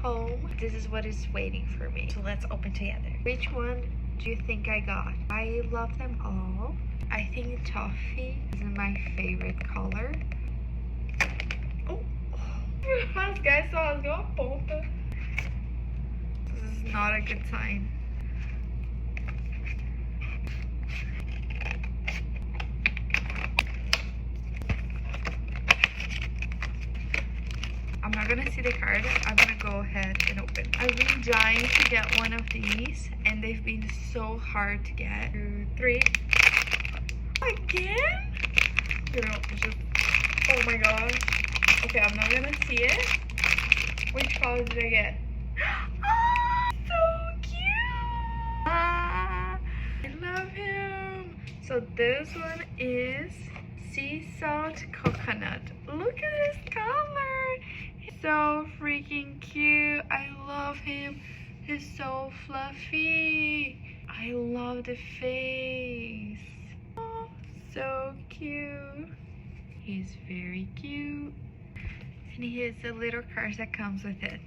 home. This is what is waiting for me. So let's open together. Which one do you think I got? I love them all. I think toffee is my favorite color. Oh! Rasgar rasgou a ponta. This is not a good sign. I'm not gonna see the card. I'm gonna go ahead and open. I've been dying to get one of these, and they've been so hard to get. 2, 3. Again? Oh my gosh. Okay, I'm not gonna see it. Which color did I get? Ah, so cute! Ah, I love him. So this one is sea salt coconut. Look at this color. He's so freaking cute. I love him. He's so fluffy. I love the face. Oh, so cute. He's very cute. And here's the little card that comes with it.